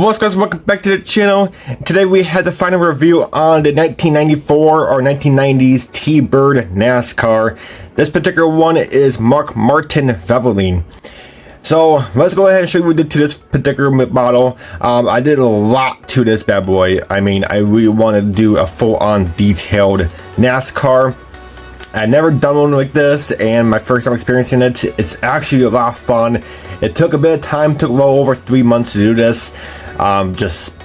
What's guys, welcome back to the channel. Today we had the final review on the 1994 or 1990s T-bird NASCAR. This particular one is Mark Martin Vallejo. So let's go ahead and show you what we did to this particular model. I did a lot to this bad boy. I mean, I really wanted to do a full-on detailed NASCAR. I'd never done one like this, and my first time experiencing it. It's actually a lot of fun. It took a bit of time, took well over 3 months to do this. Just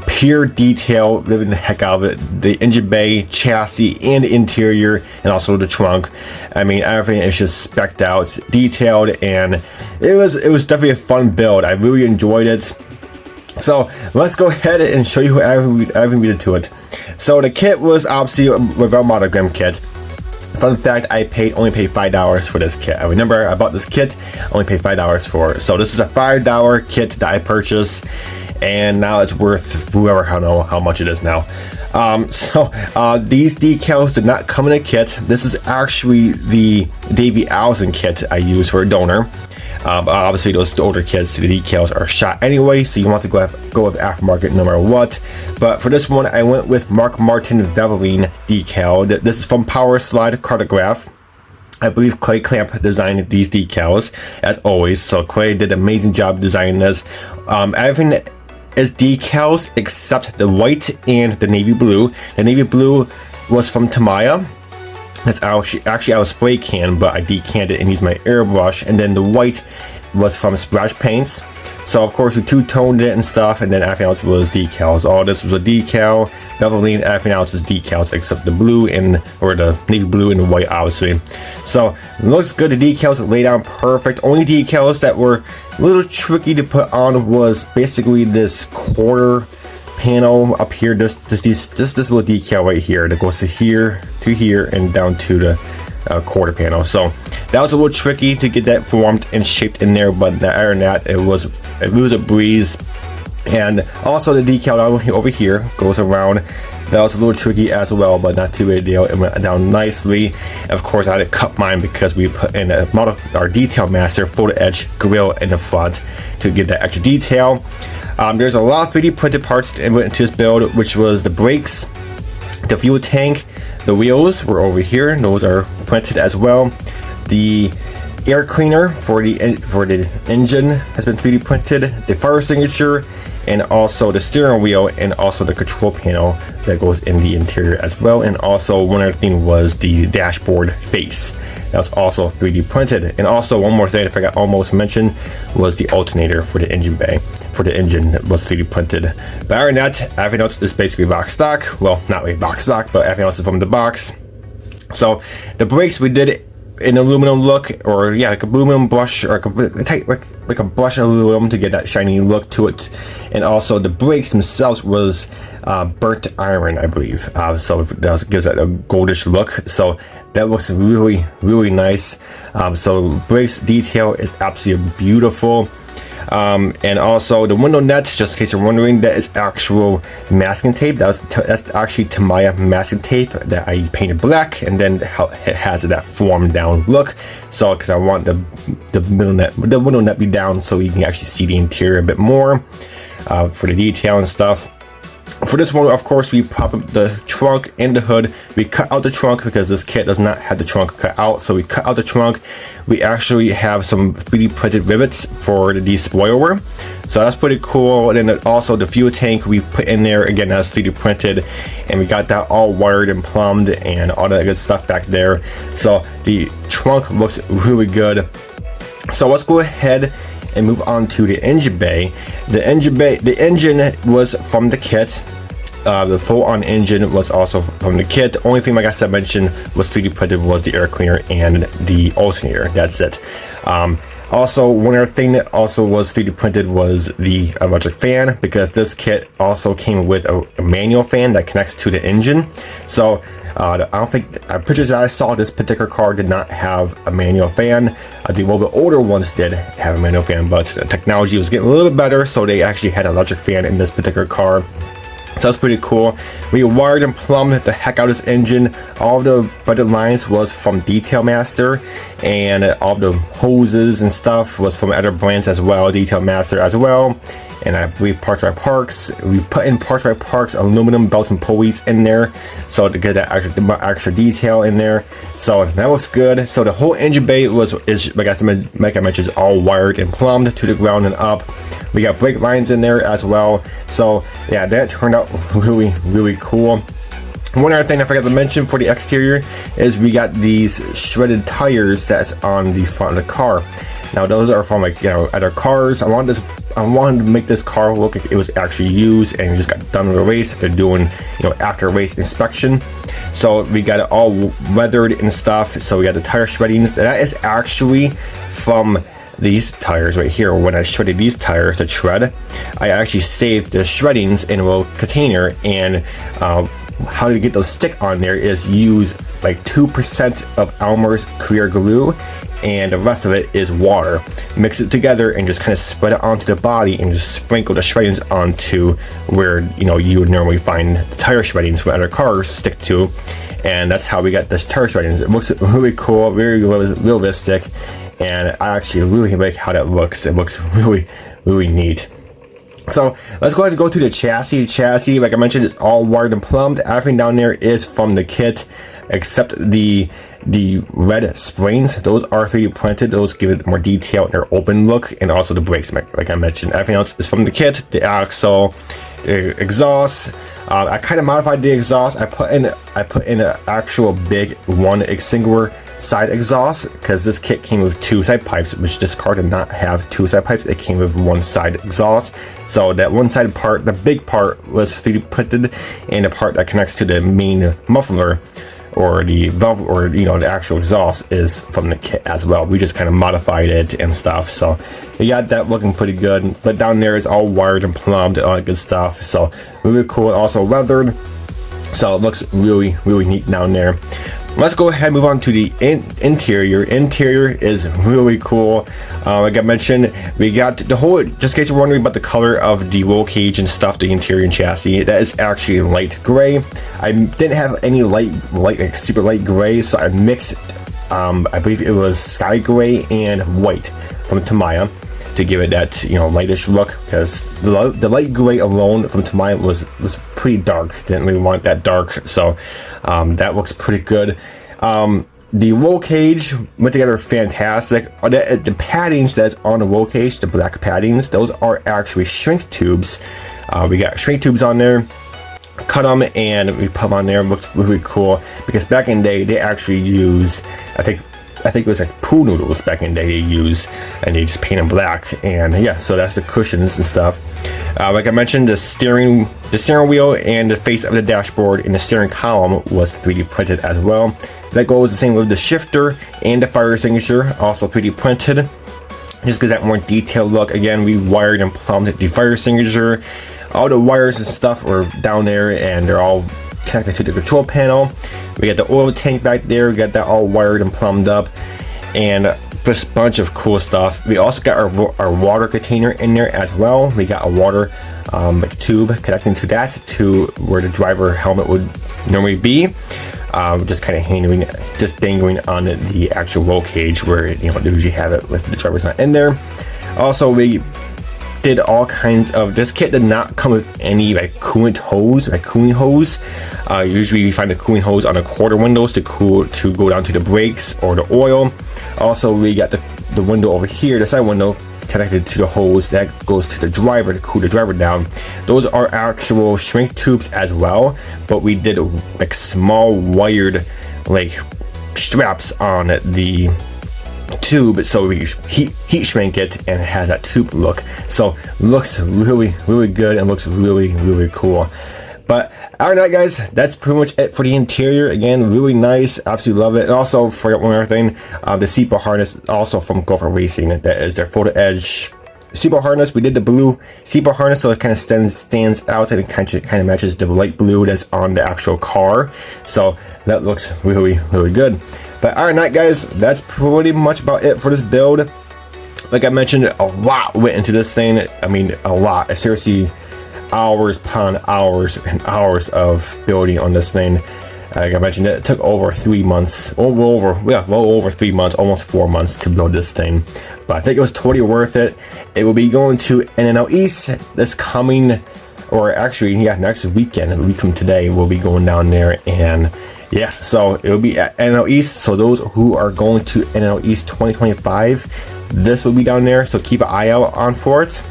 pure detail, living the heck out of it. The engine bay, chassis, and interior, and also the trunk. I mean, everything is just specced out, detailed, and it was definitely a fun build. I really enjoyed it. So let's go ahead and show you everything we did to it. So the kit was obviously a Revell monogram kit. Fun fact, I only paid $5 for this kit. I remember I bought this kit, I only paid $5 for it. So this is a $5 kit that I purchased, and now it's worth whoever, I don't know how much it is now. These decals did not come in a kit. This is actually the Davey Allison kit I used for a donor. Obviously those older kits, the decals are shot anyway, so you want to go with aftermarket no matter what. But for this one, I went with Mark Martin Vallejo decal. This is from Power Slide Cartograph. I believe Clay Clamp designed these decals, as always. So Clay did an amazing job designing this. Everything is decals except the white and the navy blue. The navy blue was from Tamaya. That's actually I was spray can, but I decanned it and used my airbrush. And then the white was from Splash Paints. So of course we two-toned it and stuff, and then everything else was decals. All this was a decal, Valvoline, everything else is decals except the blue or the navy blue and the white, obviously. So it looks good. The decals laid down perfect. Only decals that were a little tricky to put on was basically this quarter panel up here, this little decal right here that goes to here, and down to the quarter panel. So that was a little tricky to get that formed and shaped in there, but other than that, it was a breeze. And also the decal over here goes around. That was a little tricky as well, but not too big a deal. It went down nicely. And of course, I had to cut mine because we put in our Detail Master photo edge grill in the front to get that extra detail. There's a lot of 3D printed parts that went into this build, which was the brakes, the fuel tank, the wheels were over here. Those are printed as well. The air cleaner for the engine has been 3D printed. The fire extinguisher, and also the steering wheel, and also the control panel that goes in the interior as well. And also one other thing was the dashboard face. That's also 3D printed. And also one more thing I forgot almost mention was the alternator for the engine bay. For the engine that was 3D printed. But other than that, everything else is basically box stock. Well, not really box stock, but everything else is from the box. So the brakes we did in aluminum look, or yeah, like a aluminum brush, or like a brush aluminum to get that shiny look to it. And also the brakes themselves was burnt iron, I believe. So that gives that a goldish look. So that looks really, really nice. So brakes detail is absolutely beautiful. And also the window nets, just in case you're wondering, that is actual masking tape. That's actually Tamaya masking tape that I painted black, and then it has that form down look. So because I want the window net be down so you can actually see the interior a bit more for the detail and stuff. For this one, of course, we pop up the trunk and the hood. We cut out the trunk because this kit does not have the trunk cut out, so we cut out the trunk. We actually have some 3D printed rivets for the spoiler, so that's pretty cool. And then also the fuel tank we put in there, again, that's 3D printed, and we got that all wired and plumbed and all that good stuff back there. So the trunk looks really good. So let's go ahead and move on to the engine bay. The engine was from the kit. The full-on engine was also from the kit. The only thing, like I said, mentioned was 3D printed was the air cleaner and the alternator. That's it. Also, one other thing that also was 3D printed was the electric fan, because this kit also came with a manual fan that connects to the engine. So I don't think pictures that I saw, this particular car did not have a manual fan. The little bit older ones did have a manual fan, but the technology was getting a little bit better, so they actually had an electric fan in this particular car. So that's pretty cool. We wired and plumbed the heck out of this engine. All of the threaded lines was from Detail Master, and all of the hoses and stuff was from other brands as well, Detail Master as well. and I believe Parts by Parks. We put in Parts by Parks aluminum belts and pulleys in there, so to get that extra detail in there. So that looks good. So the whole engine bay is like I mentioned, is all wired and plumbed to the ground and up. We got brake lines in there as well. So yeah, that turned out really cool. One other thing I forgot to mention for the exterior is we got these shredded tires that's on the front of the car. Now those are from like, you know, other cars. I wanted to make this car look like it was actually used and just got done with a race. They're doing, you know, after race inspection. So we got it all weathered and stuff. So we got the tire shreddings. That is actually from these tires right here. When I shredded these tires to shred, I actually saved the shreddings in a little container, and how to get those stick on there is use like 2% of Elmer's clear glue, and the rest of it is water. Mix it together and just kind of spread it onto the body and just sprinkle the shreddings onto where, you know, you would normally find the tire shreddings where other cars stick to. And that's how we got this tire shreddings. It looks really cool, very realistic, and I actually really like how that looks. It looks really neat. So let's go ahead and go to the chassis. The chassis, like I mentioned, is all wired and plumbed. Everything down there is from the kit, except the red springs. Those are 3D printed. Those give it more detail in their open look, and also the brakes, like I mentioned. Everything else is from the kit. The axle, the exhaust. I kind of modified the exhaust. I put in an actual big one singular side exhaust, because this kit came with 2 side pipes, which this car did not have 2 side pipes. It came with 1 side exhaust. So that one side part, the big part, was 3D printed, and the part that connects to the main muffler or the valve, or, you know, the actual exhaust, is from the kit as well. We just kind of modified it and stuff. So we got that looking pretty good. But down there is all wired and plumbed and all that good stuff. So really cool, and also weathered. So it looks really neat down there. Let's go ahead and move on to the interior. Interior is really cool. Like I mentioned, we got the whole, just in case you're wondering about the color of the roll cage and stuff, the interior and chassis, that is actually light gray. I didn't have any light like super light gray, so I mixed, I believe it was sky gray and white from Tamaya to give it that, you know, lightish look, because the light gray alone from Tamaya was pretty dark. Didn't really want that dark, so that looks pretty good. The roll cage went together fantastic. The paddings that's on the roll cage, the black paddings, those are actually shrink tubes. We got shrink tubes on there, cut them, and we put them on there. It looks really cool, because back in the day they actually used, I think it was like pool noodles back in the day they used, and they just paint them black. And yeah, so that's the cushions and stuff. Like I mentioned, the steering wheel and the face of the dashboard and the steering column was 3D printed as well. That goes the same with the shifter and the fire extinguisher, also 3D printed. Just gives that more detailed look. Again, we wired and plumbed the fire extinguisher. All the wires and stuff were down there, and they're all connected to the control panel. We got the oil tank back there. We got that all wired and plumbed up, and just a bunch of cool stuff. We also got our water container in there as well. We got a water like tube connecting to that, to where the driver helmet would normally be. Just kind of dangling on the actual roll cage, where, you know, they usually have it if the driver's not in there. Also, we did all kinds of, this kit did not come with any like cooling hose. Usually we find the cooling hose on the quarter windows to go down to the brakes or the oil. Also, we got the window over here, the side window, connected to the hose that goes to the driver to cool the driver down. Those are actual shrink tubes as well, but we did like small wired like straps on the tube, so we heat shrink it, and it has that tube look. So looks really good and looks really cool. But alright guys, that's pretty much it for the interior. Again, really nice, absolutely love it. And also, forgot one other thing, the seatbelt harness, also from Gopher Racing. That is their photo edge seatbelt harness. We did the blue seatbelt harness, so it kind of stands out, and it kind of matches the light blue that's on the actual car. So that looks really good. But alright guys, that's pretty much about it for this build. Like I mentioned, a lot went into this thing. I mean, a lot. Seriously, hours upon hours and hours of building on this thing. Like I mentioned, it took over 3 months, well over 3 months, almost 4 months to build this thing. But I think it was totally worth it. It will be going to N.Y.S this coming, or actually, yeah, next weekend, a week from today, we'll be going down there. And yeah, so it will be at N.Y.S. So those who are going to N.Y.S 2025, this will be down there. So keep an eye out on for it.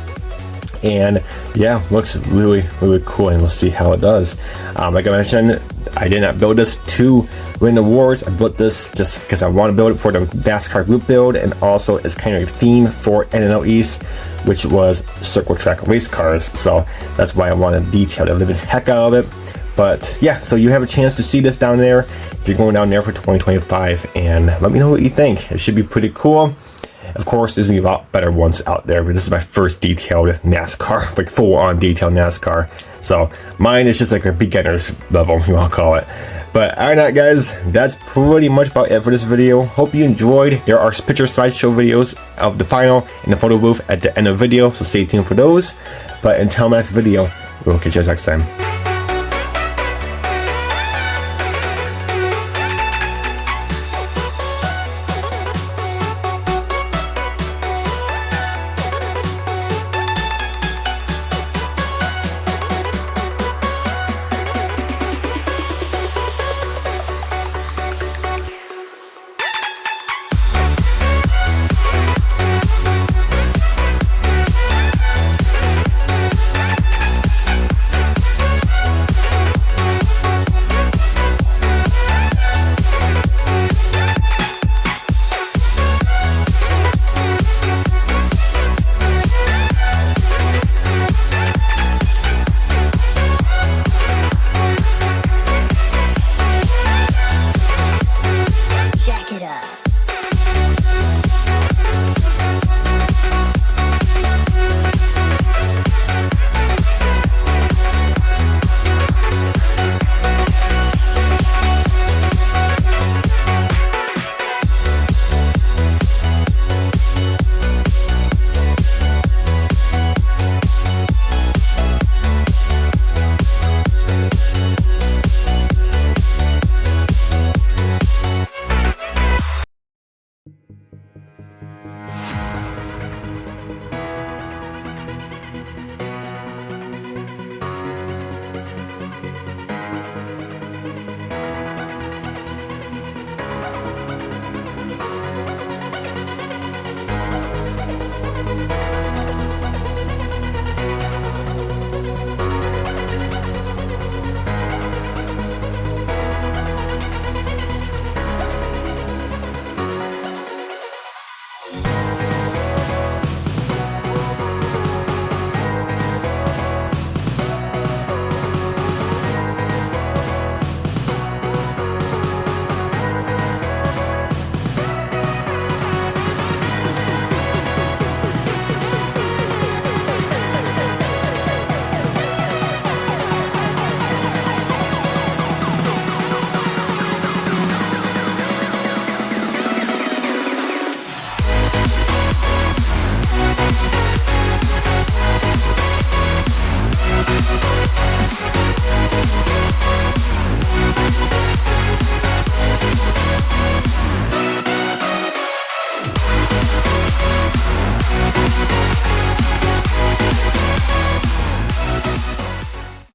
And yeah, looks really cool, and we'll see how it does. Like I mentioned, I did not build this to win awards. I built this just because I want to build it for the NASCAR group build, and also it's kind of a theme for N.Y.S, which was circle track race cars. So that's why I want to detail the living heck out of it. But yeah, so you have a chance to see this down there if you're going down there for 2025, and let me know what you think. It should be pretty cool. Of course, there's gonna be a lot better ones out there, but this is my first detailed NASCAR, like full-on detailed NASCAR. So mine is just like a beginner's level, you want to call it. But alright guys, that's pretty much about it for this video. Hope you enjoyed. There are picture slideshow videos of the final and the photo booth at the end of the video, so stay tuned for those. But until my next video, we'll catch you guys next time.